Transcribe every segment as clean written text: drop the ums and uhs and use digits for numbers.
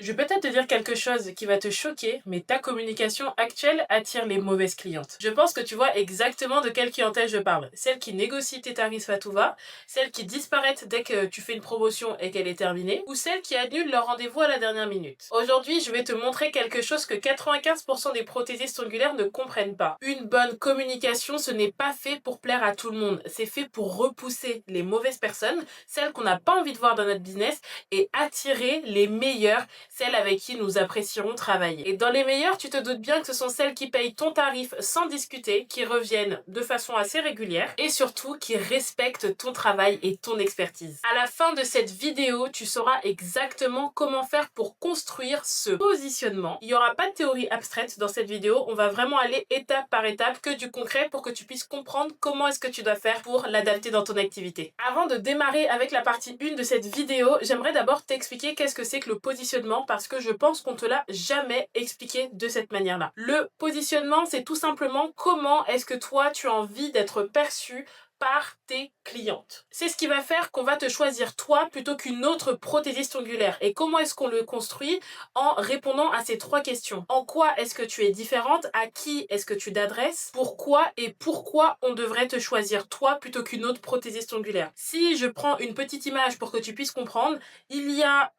Je vais peut-être te dire quelque chose qui va te choquer, mais ta communication actuelle attire les mauvaises clientes. Je pense que tu vois exactement de quelle clientèle je parle. Celle qui négocie tes tarifs à tout va, celle qui disparaît dès que tu fais une promotion et qu'elle est terminée, ou celle qui annule leur rendez-vous à la dernière minute. Aujourd'hui, je vais te montrer quelque chose que 95% des prothésistes ongulaires ne comprennent pas. Une bonne communication, ce n'est pas fait pour plaire à tout le monde. C'est fait pour repousser les mauvaises personnes, celles qu'on n'a pas envie de voir dans notre business, et attirer les meilleures, celles avec qui nous apprécierons travailler. Et dans les meilleures, tu te doutes bien que ce sont celles qui payent ton tarif sans discuter, qui reviennent de façon assez régulière et surtout qui respectent ton travail et ton expertise. À la fin de cette vidéo, tu sauras exactement comment faire pour construire ce positionnement. Il n'y aura pas de théorie abstraite dans cette vidéo, on va vraiment aller étape par étape, que du concret pour que tu puisses comprendre comment est-ce que tu dois faire pour l'adapter dans ton activité. Avant de démarrer avec la partie 1 de cette vidéo, j'aimerais d'abord t'expliquer qu'est-ce que c'est que le positionnement, parce que je pense qu'on te l'a jamais expliqué de cette manière-là. Le positionnement, c'est tout simplement comment est-ce que toi, tu as envie d'être perçu par tes clientes. C'est ce qui va faire qu'on va te choisir toi plutôt qu'une autre prothésiste ongulaire. Et comment est-ce qu'on le construit? En répondant à ces 3 questions. En quoi est-ce que tu es différente? À qui est-ce que tu t'adresses? Pourquoi? Et pourquoi on devrait te choisir toi plutôt qu'une autre prothésiste ongulaire? Si je prends une petite image pour que tu puisses comprendre, il y a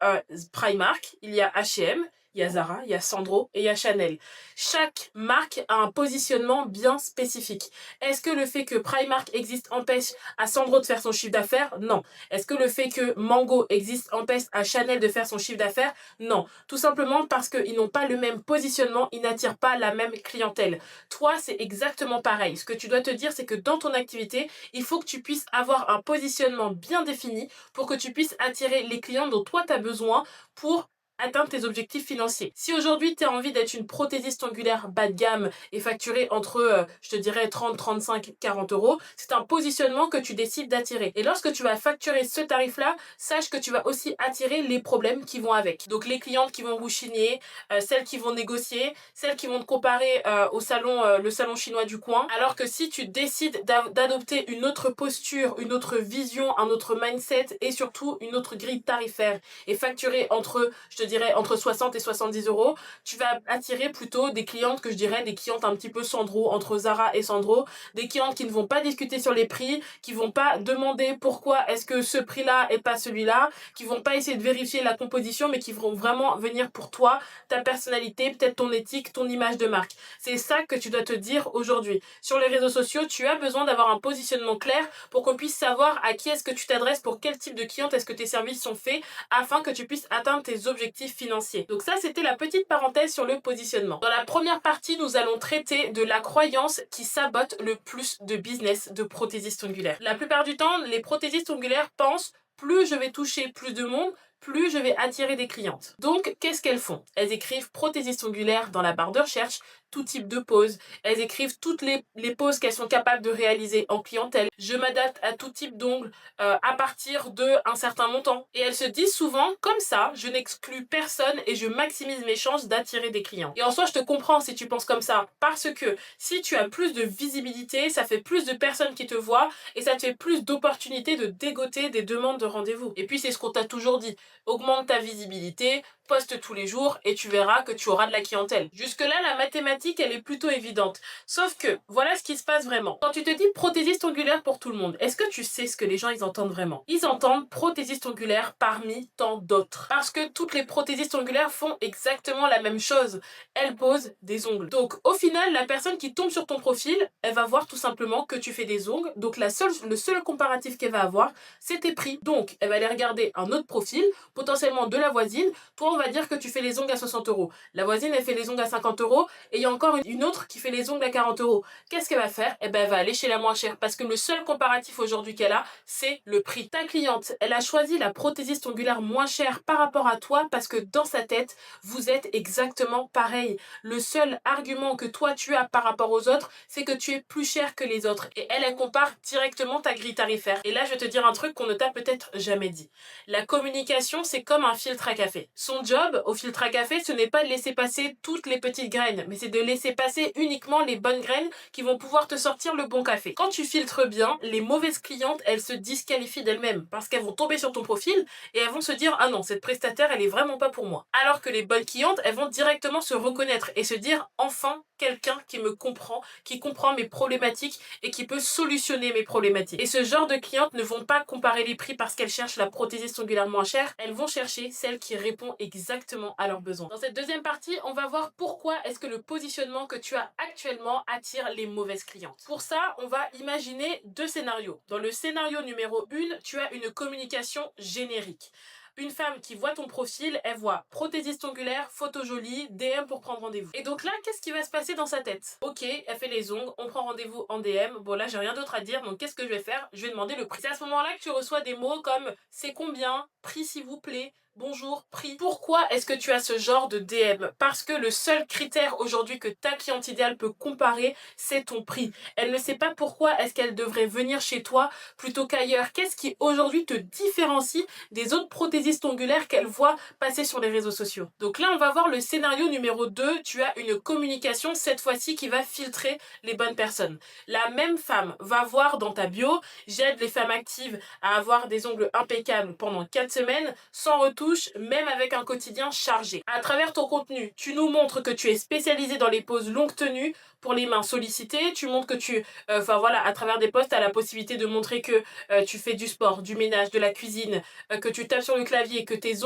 Primark, il y a H&M, il y a Zara, il y a Sandro et il y a Chanel. Chaque marque a un positionnement bien spécifique. Est-ce que le fait que Primark existe empêche à Sandro de faire son chiffre d'affaires? Non. Est-ce que le fait que Mango existe empêche à Chanel de faire son chiffre d'affaires? Non. Tout simplement parce qu'ils n'ont pas le même positionnement, ils n'attirent pas la même clientèle. Toi, c'est exactement pareil. Ce que tu dois te dire, c'est que dans ton activité, il faut que tu puisses avoir un positionnement bien défini pour que tu puisses attirer les clients dont toi tu as besoin pour atteindre tes objectifs financiers. Si aujourd'hui tu as envie d'être une prothésiste angulaire bas de gamme et facturer entre, je te dirais 30, 35, 40 euros, c'est un positionnement que tu décides d'attirer. Et lorsque tu vas facturer ce tarif-là, sache que tu vas aussi attirer les problèmes qui vont avec. Donc les clientes qui vont bouchiner, celles qui vont négocier, celles qui vont te comparer au salon, le salon chinois du coin. Alors que si tu décides d'adopter une autre posture, une autre vision, un autre mindset et surtout une autre grille tarifaire et facturer entre, je te dirais, entre 60 et 70 euros, tu vas attirer plutôt des clientes que je dirais des clientes un petit peu Sandro, entre Zara et Sandro, des clientes qui ne vont pas discuter sur les prix, qui vont pas demander pourquoi est-ce que ce prix-là et pas celui-là, qui vont pas essayer de vérifier la composition, mais qui vont vraiment venir pour toi, ta personnalité, peut-être ton éthique, ton image de marque. C'est ça que tu dois te dire aujourd'hui. Sur les réseaux sociaux, tu as besoin d'avoir un positionnement clair pour qu'on puisse savoir à qui est-ce que tu t'adresses, pour quel type de cliente est-ce que tes services sont faits, afin que tu puisses atteindre tes objectifs financiers. Donc ça, c'était la petite parenthèse sur le positionnement. Dans la première partie, nous allons traiter de la croyance qui sabote le plus de business de prothésistes ongulaires. La plupart du temps, les prothésistes ongulaires pensent: plus je vais toucher plus de monde, plus je vais attirer des clientes. Donc, qu'est-ce qu'elles font? Elles écrivent prothésiste ongulaire dans la barre de recherche, tout type de pose. Elles écrivent toutes les poses qu'elles sont capables de réaliser en clientèle. Je m'adapte à tout type d'ongles à partir d'un certain montant. Et elles se disent souvent, comme ça, je n'exclus personne et je maximise mes chances d'attirer des clients. Et en soi, je te comprends si tu penses comme ça, parce que si tu as plus de visibilité, ça fait plus de personnes qui te voient et ça te fait plus d'opportunités de dégoter des demandes de rendez-vous. Et puis, c'est ce qu'on t'a toujours dit: augmente ta visibilité, poste tous les jours et tu verras que tu auras de la clientèle. Jusque-là, la mathématique, elle est plutôt évidente. Sauf que, voilà ce qui se passe vraiment. Quand tu te dis prothésiste ongulaire pour tout le monde, est-ce que tu sais ce que les gens, ils entendent vraiment? Ils entendent prothésiste ongulaire parmi tant d'autres. Parce que toutes les prothésistes ongulaires font exactement la même chose. Elles posent des ongles. Donc, au final, la personne qui tombe sur ton profil, elle va voir tout simplement que tu fais des ongles. Donc, le seul comparatif qu'elle va avoir, c'est tes prix. Donc, elle va aller regarder un autre profil, potentiellement de la voisine. Toi, on va dire que tu fais les ongles à 60 euros. La voisine, elle fait les ongles à 50 euros. Et il y a encore une autre qui fait les ongles à 40 euros. Qu'est-ce qu'elle va faire? Eh ben, elle va aller chez la moins chère. Parce que le seul comparatif aujourd'hui qu'elle a, c'est le prix. Ta cliente, elle a choisi la prothésiste ongulaire moins chère par rapport à toi parce que dans sa tête, vous êtes exactement pareil. Le seul argument que toi, tu as par rapport aux autres, c'est que tu es plus cher que les autres. Et elle compare directement ta grille tarifaire. Et là, je vais te dire un truc qu'on ne t'a peut-être jamais dit. La communication, c'est comme un filtre à café. Son job au filtre à café, ce n'est pas de laisser passer toutes les petites graines, mais c'est de de laisser passer uniquement les bonnes graines qui vont pouvoir te sortir le bon café. Quand tu filtres bien, les mauvaises clientes, elles se disqualifient d'elles-mêmes parce qu'elles vont tomber sur ton profil et elles vont se dire ah non, cette prestataire, elle est vraiment pas pour moi. Alors que les bonnes clientes, elles vont directement se reconnaître et se dire enfin quelqu'un qui me comprend, qui comprend mes problématiques et qui peut solutionner mes problématiques. Et ce genre de clientes ne vont pas comparer les prix parce qu'elles cherchent la prothésiste ongulaire moins chère, elles vont chercher celle qui répond exactement à leurs besoins. Dans cette deuxième partie, on va voir pourquoi est-ce que le positionnement que tu as actuellement attire les mauvaises clientes. Pour ça, on va imaginer deux scénarios. Dans le scénario numéro 1, tu as une communication générique. Une femme qui voit ton profil, elle voit prothésiste ongulaire, photo jolie, DM pour prendre rendez-vous. Et donc là, qu'est-ce qui va se passer dans sa tête? Ok, elle fait les ongles, on prend rendez-vous en DM. Bon là, j'ai rien d'autre à dire, donc qu'est-ce que je vais faire? Je vais demander le prix. C'est à ce moment-là que tu reçois des mots comme c'est combien, prix s'il vous plaît, bonjour, prix. Pourquoi est-ce que tu as ce genre de DM? Parce que le seul critère aujourd'hui que ta cliente idéale peut comparer, c'est ton prix. Elle ne sait pas pourquoi est-ce qu'elle devrait venir chez toi plutôt qu'ailleurs. Qu'est-ce qui aujourd'hui te différencie des autres prothésistes ongulaires qu'elle voit passer sur les réseaux sociaux? Donc là, on va voir le scénario numéro 2. Tu as une communication cette fois-ci qui va filtrer les bonnes personnes. La même femme va voir dans ta bio, j'aide les femmes actives à avoir des ongles impeccables pendant 4 semaines, sans retouche, même avec un quotidien chargé. À travers ton contenu, tu nous montres que tu es spécialisé dans les poses longues tenues pour les mains sollicitées, tu montres que tu, voilà, à travers des posts, tu as la possibilité de montrer que tu fais du sport, du ménage, de la cuisine, que tu tapes sur le clavier, que les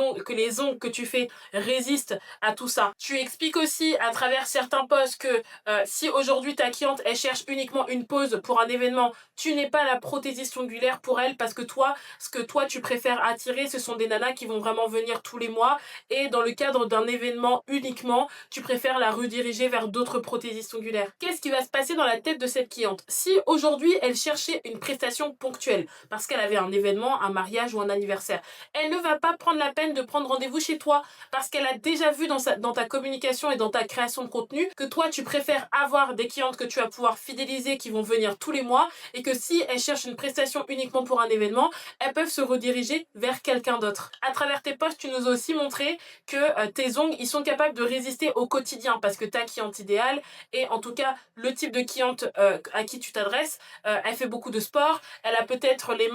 ongles que tu fais résistent à tout ça. Tu expliques aussi à travers certains posts que si aujourd'hui ta cliente, elle cherche uniquement une pose pour un événement, tu n'es pas la prothésiste ongulaire pour elle parce que toi, ce que toi tu préfères attirer, ce sont des nanas qui vont vraiment venir tous les mois et dans le cadre d'un événement uniquement, tu préfères la rediriger vers d'autres prothésistes ongulaires. Qu'est-ce qui va se passer dans la tête de cette cliente? Si aujourd'hui elle cherchait une prestation ponctuelle parce qu'elle avait un événement, un mariage ou un anniversaire, elle ne va pas prendre la peine de prendre rendez-vous chez toi parce qu'elle a déjà vu dans ta communication et dans ta création de contenu que toi tu préfères avoir des clientes que tu vas pouvoir fidéliser qui vont venir tous les mois et que si elles cherchent une prestation uniquement pour un événement, elles peuvent se rediriger vers quelqu'un d'autre. À travers tes posts, tu nous as aussi montré que tes ongles, ils sont capables de résister au quotidien parce que ta cliente idéale et en tout cas le type de cliente à qui tu t'adresses, elle fait beaucoup de sport, elle a peut-être les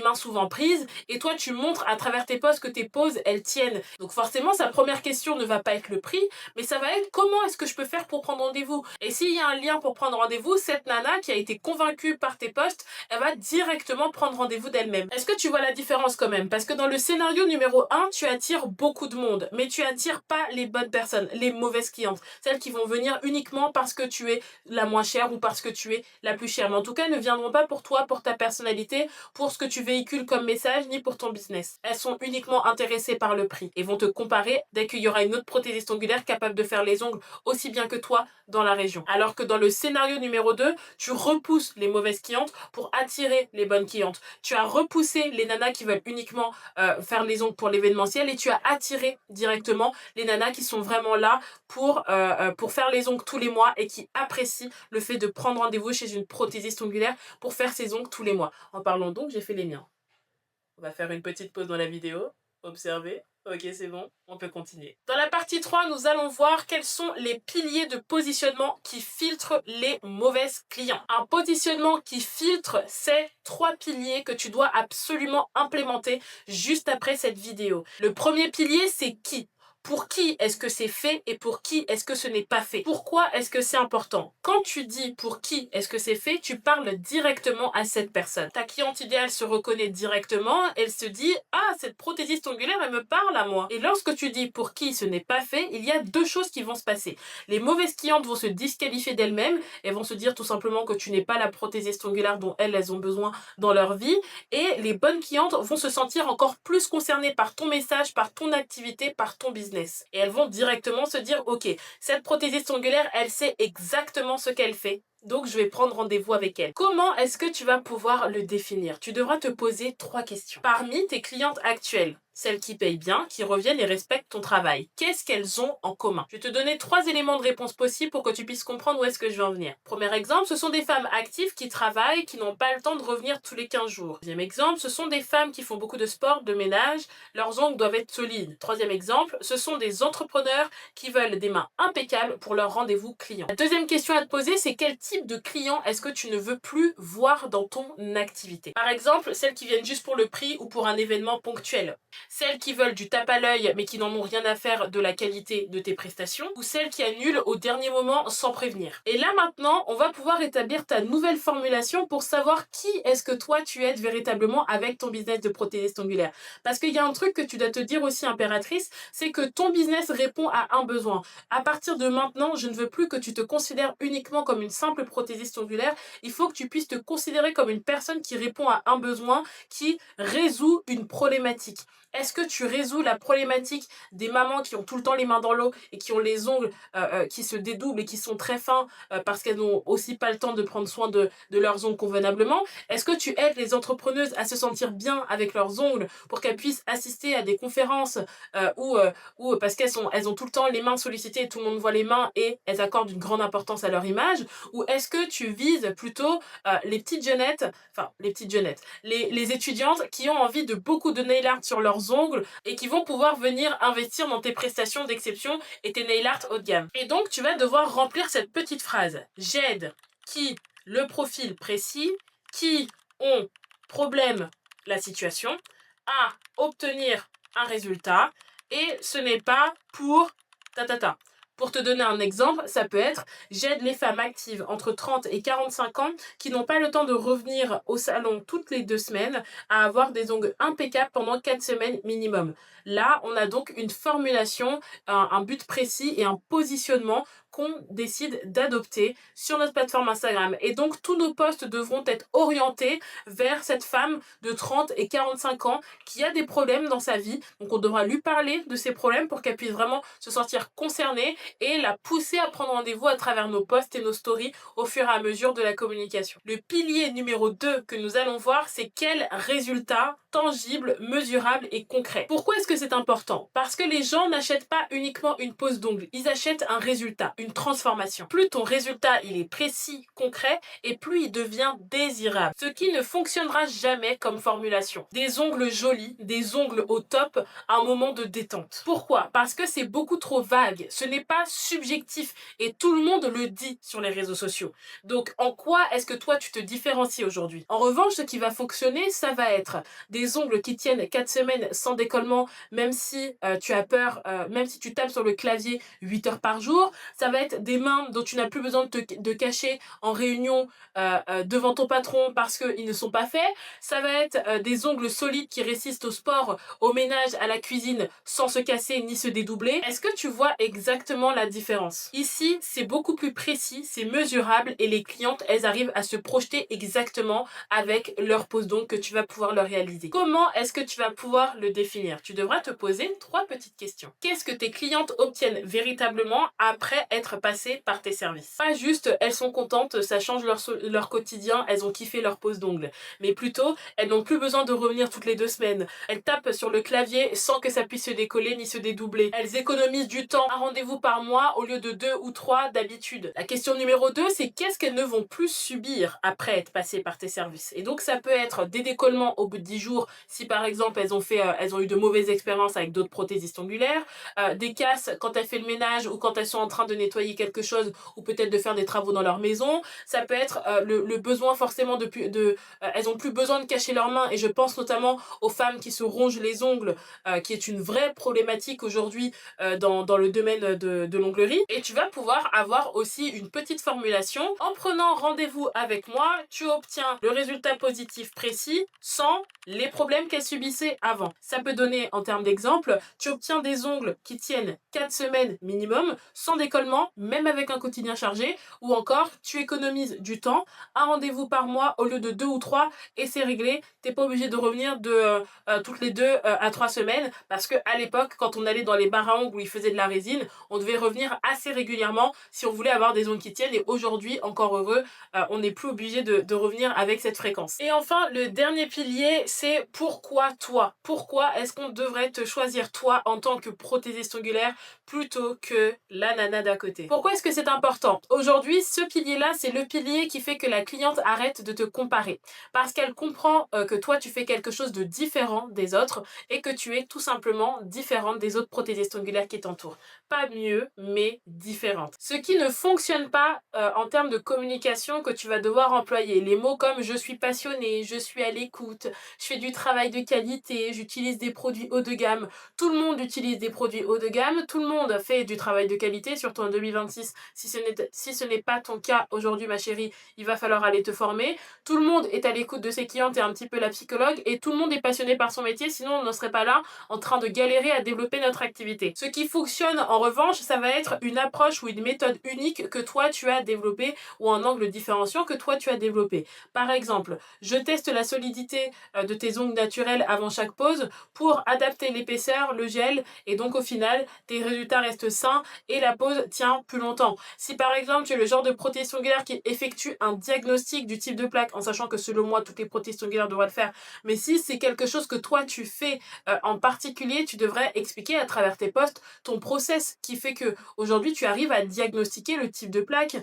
mains souvent prises et toi tu montres à travers tes posts que tes poses elles tiennent. Donc forcément sa première question ne va pas être le prix, mais ça va être comment est-ce que je peux faire pour prendre rendez-vous. Et s'il y a un lien pour prendre rendez-vous, cette nana qui a été convaincue par tes posts, elle va directement prendre rendez-vous d'elle-même. Est-ce que tu vois la différence quand même? Parce que dans le scénario numéro 1, tu attires beaucoup de monde, mais tu attires pas les bonnes personnes, les mauvaises clientes, celles qui vont venir uniquement parce que tu es la moins chère ou parce que tu es la plus chère. Mais en tout cas, elles ne viendront pas pour toi, pour ta personnalité, pour ce que tu véhicules comme message, ni pour ton business. Elles sont uniquement intéressées par le prix et vont te comparer dès qu'il y aura une autre prothésiste ongulaire capable de faire les ongles aussi bien que toi dans la région. Alors que dans le scénario numéro 2, tu repousses les mauvaises clientes pour attirer les bonnes clientes. Tu as repoussé les nanas qui veulent uniquement faire les ongles pour l'événementiel et tu as attiré directement les nanas qui sont vraiment là pour faire les ongles tous les mois et qui apprécient le fait de prendre rendez-vous chez une prothésiste ongulaire pour faire ses ongles tous les mois. En parlant d'ongles, j'ai fait les miens. On va faire une petite pause dans la vidéo. Observez. Ok, c'est bon, on peut continuer. Dans la partie 3, nous allons voir quels sont les piliers de positionnement qui filtrent les mauvaises clients. Un positionnement qui filtre, c'est 3 piliers que tu dois absolument implémenter juste après cette vidéo. Le premier pilier, c'est qui? Pour qui est-ce que c'est fait et pour qui est-ce que ce n'est pas fait? Pourquoi est-ce que c'est important? Quand tu dis pour qui est-ce que c'est fait, tu parles directement à cette personne. Ta cliente idéale se reconnaît directement, elle se dit « Ah, cette prothésiste ongulaire, elle me parle à moi ». Et lorsque tu dis pour qui ce n'est pas fait, il y a 2 choses qui vont se passer. Les mauvaises clientes vont se disqualifier d'elles-mêmes, elles vont se dire tout simplement que tu n'es pas la prothésiste ongulaire dont elles ont besoin dans leur vie. Et les bonnes clientes vont se sentir encore plus concernées par ton message, par ton activité, par ton business. Et elles vont directement se dire, ok, cette prothésiste ongulaire, elle sait exactement ce qu'elle fait. Donc, je vais prendre rendez-vous avec elle. Comment est-ce que tu vas pouvoir le définir? Tu devras te poser 3 questions. Parmi tes clientes actuelles, celles qui payent bien, qui reviennent et respectent ton travail. Qu'est-ce qu'elles ont en commun? Je vais te donner 3 éléments de réponse possibles pour que tu puisses comprendre où est-ce que je veux en venir. Premier exemple, ce sont des femmes actives qui travaillent, qui n'ont pas le temps de revenir tous les 15 jours. Deuxième exemple, ce sont des femmes qui font beaucoup de sport, de ménage, leurs ongles doivent être solides. Troisième exemple, ce sont des entrepreneurs qui veulent des mains impeccables pour leur rendez-vous client. La deuxième question à te poser, c'est quel type de client est-ce que tu ne veux plus voir dans ton activité? Par exemple, celles qui viennent juste pour le prix ou pour un événement ponctuel. Celles qui veulent du tape à l'œil mais qui n'en ont rien à faire de la qualité de tes prestations, ou celles qui annulent au dernier moment sans prévenir. Et là maintenant, on va pouvoir établir ta nouvelle formulation pour savoir qui est-ce que toi tu aides véritablement avec ton business de prothésiste ongulaire. Parce qu'il y a un truc que tu dois te dire aussi, impératrice, c'est que ton business répond à un besoin. À partir de maintenant, je ne veux plus que tu te considères uniquement comme une simple prothésiste ongulaire, il faut que tu puisses te considérer comme une personne qui répond à un besoin, qui résout une problématique. Est-ce que tu résous la problématique des mamans qui ont tout le temps les mains dans l'eau et qui ont les ongles qui se dédoublent et qui sont très fins parce qu'elles n'ont aussi pas le temps de prendre soin de leurs ongles convenablement? Est-ce que tu aides les entrepreneuses à se sentir bien avec leurs ongles pour qu'elles puissent assister à des conférences ou parce elles ont tout le temps les mains sollicitées et tout le monde voit les mains et elles accordent une grande importance à leur image? Ou est-ce que tu vises plutôt les petites jeunettes, les étudiantes qui ont envie de beaucoup de nail art sur leurs ongles et qui vont pouvoir venir investir dans tes prestations d'exception et tes nail art haut de gamme? Et donc tu vas devoir remplir cette petite phrase. J'aide le profil précis, qui ont problème la situation, à obtenir un résultat, et ce n'est pas pour ta. Pour te donner un exemple, ça peut être j'aide les femmes actives entre 30 et 45 ans qui n'ont pas le temps de revenir au salon toutes les 2 semaines à avoir des ongles impeccables pendant 4 semaines minimum. Là, on a donc une formulation, un but précis et un positionnement qu'on décide d'adopter sur notre plateforme Instagram. Et donc, tous nos posts devront être orientés vers cette femme de 30 et 45 ans qui a des problèmes dans sa vie. Donc, on devra lui parler de ses problèmes pour qu'elle puisse vraiment se sentir concernée et la pousser à prendre rendez-vous à travers nos posts et nos stories au fur et à mesure de la communication. Le pilier numéro 2 que nous allons voir, c'est quel résultat tangible, mesurable et concret. Pourquoi est-ce que c'est important? Parce que les gens n'achètent pas uniquement une pose d'ongles, ils achètent un résultat, une transformation. Plus ton résultat il est précis, concret, et plus il devient désirable. Ce qui ne fonctionnera jamais comme formulation. Des ongles jolis, des ongles au top, un moment de détente. Pourquoi? Parce que c'est beaucoup trop vague. Ce n'est pas subjectif et tout le monde le dit sur les réseaux sociaux. Donc en quoi est-ce que toi tu te différencies aujourd'hui? En revanche, ce qui va fonctionner, ça va être des ongles qui tiennent 4 semaines sans décollement, même si tu as peur, même si tu tapes sur le clavier 8 heures par jour. Ça va être des mains dont tu n'as plus besoin de cacher en réunion devant ton patron parce qu'ils ne sont pas faits. Ça va être des ongles solides qui résistent au sport, au ménage, à la cuisine sans se casser ni se dédoubler. Est-ce que tu vois exactement la différence? Ici, c'est beaucoup plus précis, c'est mesurable et les clientes, elles arrivent à se projeter exactement avec leur pose d'ongles que tu vas pouvoir leur réaliser. Comment est-ce que tu vas pouvoir le définir? Tu devras te poser 3 petites questions. Qu'est-ce que tes clientes obtiennent véritablement après être passées par tes services? Pas juste, elles sont contentes, ça change leur quotidien, elles ont kiffé leur pose d'ongles. Mais plutôt, elles n'ont plus besoin de revenir toutes les 2 semaines. Elles tapent sur le clavier sans que ça puisse se décoller ni se dédoubler. Elles économisent du temps, un rendez-vous par mois au lieu de 2 ou 3 d'habitude. La question numéro 2, c'est qu'est-ce qu'elles ne vont plus subir après être passées par tes services? Et donc ça peut être des décollements au bout de 10 jours si par exemple elles ont eu de mauvaises expériences avec d'autres prothésistes ongulaires, des casses quand elles font le ménage ou quand elles sont en train de nettoyer quelque chose ou peut-être de faire des travaux dans leur maison. Ça peut être le besoin forcément elles ont plus besoin de cacher leurs mains et je pense notamment aux femmes qui se rongent les ongles qui est une vraie problématique aujourd'hui dans le domaine de l'onglerie. Et tu vas pouvoir avoir aussi une petite formulation. En prenant rendez-vous avec moi, tu obtiens le résultat positif précis sans les problèmes qu'elle subissait avant. Ça peut donner, en termes d'exemple, tu obtiens des ongles qui tiennent 4 semaines minimum, sans décollement facilement, même avec un quotidien chargé, ou encore tu économises du temps, un rendez-vous par mois au lieu de 2 ou 3 et c'est réglé. T'es pas obligé de revenir toutes les 2 à 3 semaines parce que à l'époque, quand on allait dans les bars à ongles où ils faisaient de la résine, on devait revenir assez régulièrement si on voulait avoir des ongles qui tiennent. Et aujourd'hui, encore heureux, on n'est plus obligé de revenir avec cette fréquence. Et enfin, le dernier pilier, c'est pourquoi toi? Pourquoi est-ce qu'on devrait te choisir toi en tant que prothésiste ongulaire plutôt que la nana d'à côté? Pourquoi est-ce que c'est important? Aujourd'hui, ce pilier-là, c'est le pilier qui fait que la cliente arrête de te comparer. Parce qu'elle comprend que toi, tu fais quelque chose de différent des autres et que tu es tout simplement différente des autres prothésistes ongulaires qui t'entourent. Pas mieux, mais différente. Ce qui ne fonctionne pas en termes de communication que tu vas devoir employer. Les mots comme je suis passionnée, je suis à l'écoute, je fais du travail de qualité, j'utilise des produits haut de gamme. Tout le monde utilise des produits haut de gamme, tout le monde fait du travail de qualité, surtout en 2026. Si ce n'est pas ton cas aujourd'hui, ma chérie, il va falloir aller te former. Tout le monde est à l'écoute de ses clientes et un petit peu la psychologue et tout le monde est passionné par son métier, sinon on ne serait pas là en train de galérer à développer notre activité. Ce qui fonctionne en revanche, ça va être une approche ou une méthode unique que toi tu as développée ou un angle différenciant que toi tu as développé. Par exemple, je teste la solidité de tes ongles naturels avant chaque pose pour adapter l'épaisseur, le gel et donc au final tes résultats restent sains et la pose tient plus longtemps. Si par exemple tu es le genre de prothésiste ongulaire qui effectue un diagnostic du type de plaque, en sachant que selon moi toutes les prothésistes ongulaires devraient le faire, mais si c'est quelque chose que toi tu fais en particulier, tu devrais expliquer à travers tes posts ton process qui fait que aujourd'hui tu arrives à diagnostiquer le type de plaque,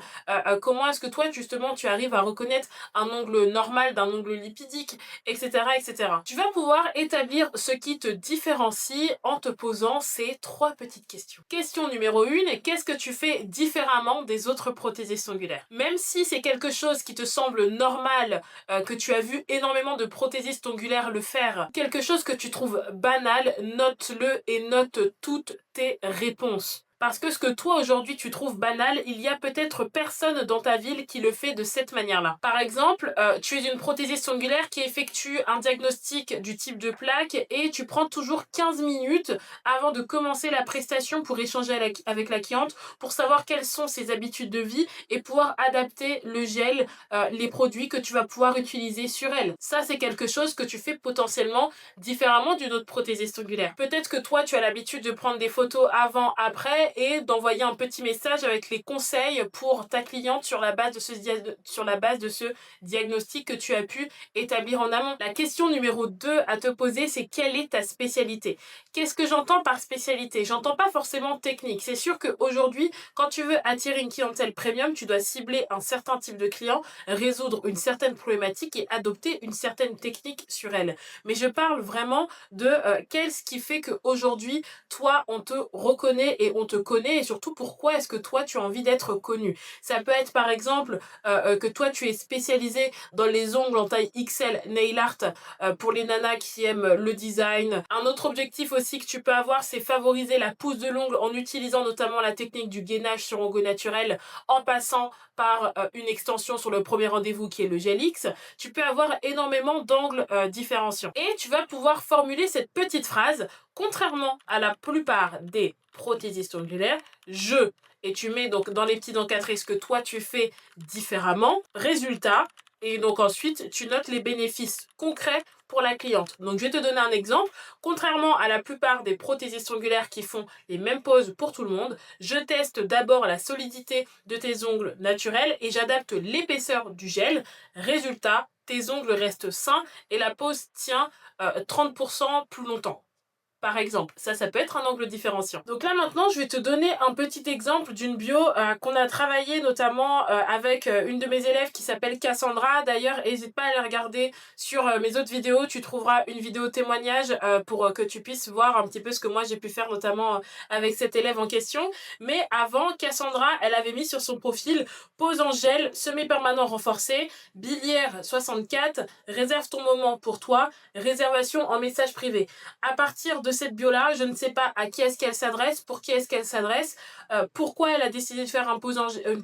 comment est-ce que toi justement tu arrives à reconnaître un ongle normal d'un ongle lipidique, etc., etc. Tu vas pouvoir établir ce qui te différencie en te posant ces 3 petites questions. Question numéro 1, qu'est-ce que tu fais différemment des autres prothésistes ongulaires? Même si c'est quelque chose qui te semble normal, que tu as vu énormément de prothésistes ongulaires le faire, quelque chose que tu trouves banal, note-le et note toutes tes réponses. Parce que ce que toi aujourd'hui tu trouves banal, il y a peut-être personne dans ta ville qui le fait de cette manière-là. Par exemple, tu es une prothésiste ongulaire qui effectue un diagnostic du type de plaque et tu prends toujours 15 minutes avant de commencer la prestation pour échanger avec la cliente, pour savoir quelles sont ses habitudes de vie et pouvoir adapter le gel, les produits que tu vas pouvoir utiliser sur elle. Ça, c'est quelque chose que tu fais potentiellement différemment d'une autre prothésiste ongulaire. Peut-être que toi, tu as l'habitude de prendre des photos avant, après et d'envoyer un petit message avec les conseils pour ta cliente sur la base de ce diagnostic que tu as pu établir en amont. La question numéro 2 à te poser, c'est quelle est ta spécialité? Qu'est-ce que j'entends par spécialité? J'entends pas forcément technique. C'est sûr qu'aujourd'hui, quand tu veux attirer une clientèle premium, tu dois cibler un certain type de client, résoudre une certaine problématique et adopter une certaine technique sur elle. Mais je parle vraiment de qu'est-ce qui fait qu'aujourd'hui, toi, on te reconnaît et on te connaît et surtout pourquoi est-ce que toi, tu as envie d'être connu. Ça peut être par exemple que toi, tu es spécialisé dans les ongles en taille XL nail art pour les nanas qui aiment le design. Un autre objectif aussi que tu peux avoir, c'est favoriser la pousse de l'ongle en utilisant notamment la technique du gainage sur ongle naturel en passant par une extension sur le premier rendez-vous qui est le gel X. Tu peux avoir énormément d'angles différenciants. Et tu vas pouvoir formuler cette petite phrase, contrairement à la plupart des prothésistes ongulaires, et tu mets donc dans les petits encadrés ce que toi tu fais différemment, résultat, et donc ensuite tu notes les bénéfices concrets pour la cliente. Donc je vais te donner un exemple. Contrairement à la plupart des prothésistes ongulaires qui font les mêmes poses pour tout le monde, je teste d'abord la solidité de tes ongles naturels et j'adapte l'épaisseur du gel. Résultat, tes ongles restent sains et la pose tient 30% plus longtemps. Par exemple, ça peut être un angle différenciant. Donc là maintenant, je vais te donner un petit exemple d'une bio qu'on a travaillé notamment avec une de mes élèves qui s'appelle Cassandra. D'ailleurs, n'hésite pas à aller regarder sur mes autres vidéos. Tu trouveras une vidéo témoignage pour que tu puisses voir un petit peu ce que moi j'ai pu faire notamment avec cette élève en question. Mais avant, Cassandra, elle avait mis sur son profil pose en gel, semi-permanent renforcé, biliaire 64, réserve ton moment pour toi, réservation en message privé. À partir de cette bio-là, je ne sais pas à qui est-ce qu'elle s'adresse, pour qui est-ce qu'elle s'adresse, pourquoi elle a décidé de faire une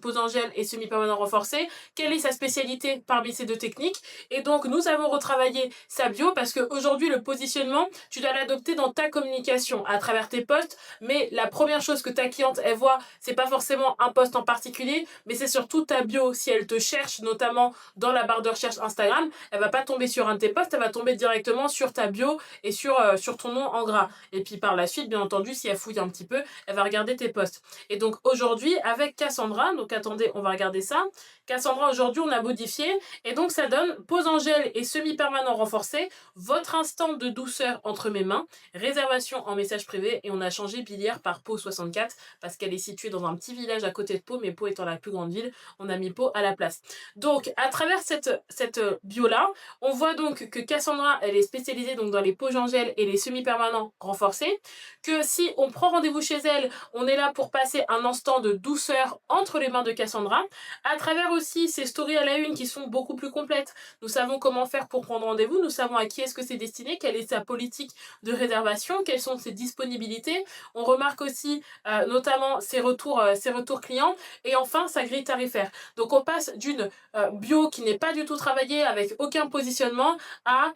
pose en gel et semi-permanent renforcé, quelle est sa spécialité parmi ces deux techniques. Et donc, nous avons retravaillé sa bio parce qu'aujourd'hui, le positionnement, tu dois l'adopter dans ta communication à travers tes posts, mais la première chose que ta cliente, elle voit, c'est pas forcément un post en particulier, mais c'est surtout ta bio. Si elle te cherche, notamment dans la barre de recherche Instagram, elle va pas tomber sur un de tes posts, elle va tomber directement sur ta bio et sur ton nom en gras. Et puis par la suite, bien entendu, si elle fouille un petit peu, elle va regarder tes posts. Et donc aujourd'hui, avec Cassandra, donc attendez, on va regarder ça. Cassandra, aujourd'hui, on a modifié. Et donc ça donne pose en gel et semi-permanent renforcé, votre instant de douceur entre mes mains, réservation en message privé. Et on a changé Bilière par Pau 64 parce qu'elle est située dans un petit village à côté de Pau, mais Pau étant la plus grande ville, on a mis Pau à la place. Donc à travers cette bio-là, on voit donc que Cassandra, elle est spécialisée donc dans les poses en gel et les semi-permanents renforcés, que si on prend rendez-vous chez elle, on est là pour passer un instant de douceur entre les mains de Cassandra, à travers aussi ses stories à la une qui sont beaucoup plus complètes. Nous savons comment faire pour prendre rendez-vous, nous savons à qui est-ce que c'est destiné, quelle est sa politique de réservation, quelles sont ses disponibilités. On remarque aussi notamment ses retours clients et enfin sa grille tarifaire. Donc on passe d'une bio qui n'est pas du tout travaillée avec aucun positionnement à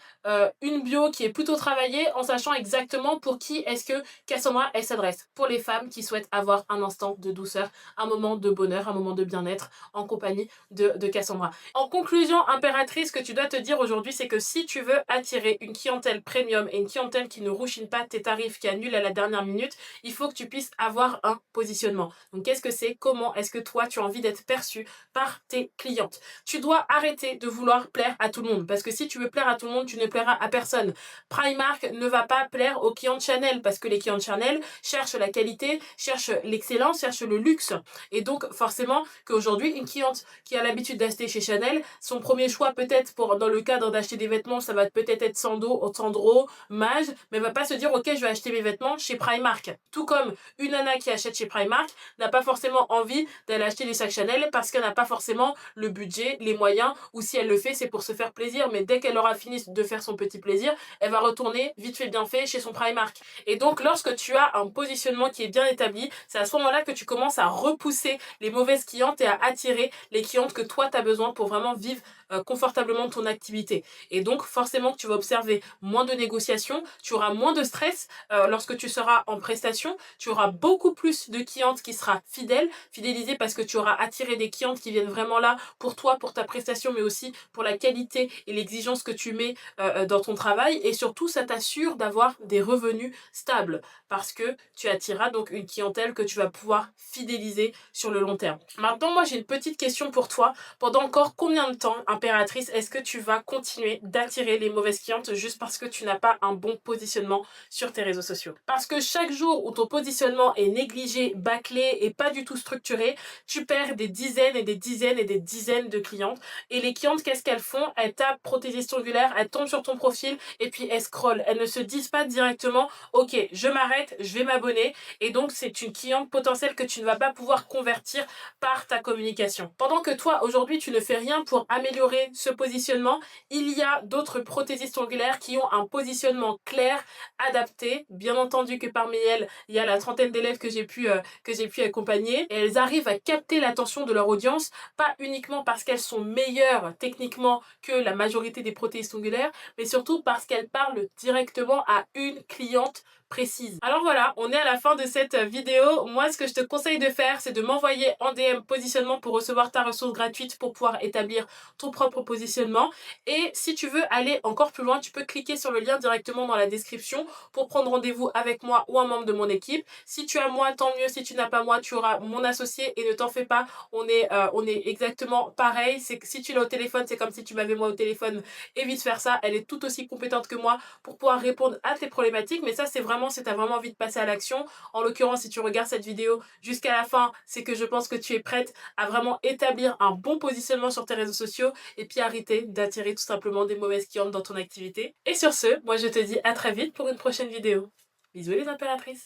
une bio qui est plutôt travaillée en sachant exactement pour qui est-ce que Cassandra elle s'adresse. Pour les femmes qui souhaitent avoir un instant de douceur, un moment de bonheur, un moment de bien-être en compagnie de Cassandra. En conclusion, impératrice, ce que tu dois te dire aujourd'hui, c'est que si tu veux attirer une clientèle premium et une clientèle qui ne rouchine pas tes tarifs, qui annule à la dernière minute, il faut que tu puisses avoir un positionnement. Donc qu'est-ce que c'est? Comment est-ce que toi tu as envie d'être perçu par tes clientes? Tu dois arrêter de vouloir plaire à tout le monde parce que si tu veux plaire à tout le monde, tu ne plairas à personne. Primark ne va pas plaire aux clients de Chanel parce que les clients de Chanel cherchent la qualité, cherchent l'excellence, cherchent le luxe. Et donc forcément qu'aujourd'hui, une cliente qui a l'habitude d'acheter chez Chanel, son premier choix peut-être dans le cadre d'acheter des vêtements, ça va peut-être être Sandro, Mage, mais elle va pas se dire ok je vais acheter mes vêtements chez Primark. Tout comme une nana qui achète chez Primark n'a pas forcément envie d'aller acheter des sacs Chanel parce qu'elle n'a pas forcément le budget, les moyens, ou si elle le fait c'est pour se faire plaisir, mais dès qu'elle aura fini de faire son petit plaisir, elle va retourner vite fait bien fait chez son Primark. Et donc lorsque tu as un positionnement qui est bien établi, c'est à ce moment-là que tu commences à repousser les mauvaises clientes et à attirer les clientes que toi tu as besoin pour vraiment vivre confortablement ton activité. Et donc forcément que tu vas observer moins de négociations, tu auras moins de stress lorsque tu seras en prestation, tu auras beaucoup plus de clientes qui seront fidélisées parce que tu auras attiré des clientes qui viennent vraiment là pour toi, pour ta prestation, mais aussi pour la qualité et l'exigence que tu mets dans ton travail. Et surtout, ça t'assure d'avoir des revenus stables parce que tu attireras donc une clientèle que tu vas pouvoir fidéliser sur le long terme. Maintenant, moi, j'ai une petite question pour toi. Pendant encore combien de temps, impératrice, est-ce que tu vas continuer d'attirer les mauvaises clientes juste parce que tu n'as pas un bon positionnement sur tes réseaux sociaux? Parce que chaque jour où ton positionnement est négligé, bâclé et pas du tout structuré, tu perds des dizaines et des dizaines et des dizaines de clientes. Et les clientes, qu'est-ce qu'elles font? Elles tapent prothésiste ongulaire, elles tombent sur ton profil et puis elles scrollent. Elles ne se disent pas directement « Ok, je m'arrête, je vais m'abonner ». Et donc, c'est une cliente potentielle que tu ne vas pas pouvoir convertir par ta communication. Pendant que toi, aujourd'hui, tu ne fais rien pour améliorer ce positionnement, il y a d'autres prothésistes ongulaires qui ont un positionnement clair, adapté. Bien entendu que parmi elles, il y a la trentaine d'élèves que j'ai pu accompagner. Et elles arrivent à capter l'attention de leur audience, pas uniquement parce qu'elles sont meilleures techniquement que la majorité des prothésistes ongulaires, mais surtout parce qu'elles parlent directement à une cliente précise. Alors voilà, on est à la fin de cette vidéo. Moi, ce que je te conseille de faire, c'est de m'envoyer en DM positionnement pour recevoir ta ressource gratuite pour pouvoir établir ton propre positionnement. Et si tu veux aller encore plus loin, tu peux cliquer sur le lien directement dans la description pour prendre rendez-vous avec moi ou un membre de mon équipe. Si tu as moi, tant mieux. Si tu n'as pas moi, tu auras mon associé et ne t'en fais pas, on est exactement pareil. C'est que si tu l'as au téléphone, c'est comme si tu m'avais moi au téléphone et vice versa. Elle est tout aussi compétente que moi pour pouvoir répondre à tes problématiques. Mais ça, c'est vraiment si tu as vraiment envie de passer à l'action. En l'occurrence, si tu regardes cette vidéo jusqu'à la fin, c'est que je pense que tu es prête à vraiment établir un bon positionnement sur tes réseaux sociaux et puis arrêter d'attirer tout simplement des mauvaises clientes dans ton activité. Et sur ce, moi je te dis à très vite pour une prochaine vidéo. Bisous les impératrices!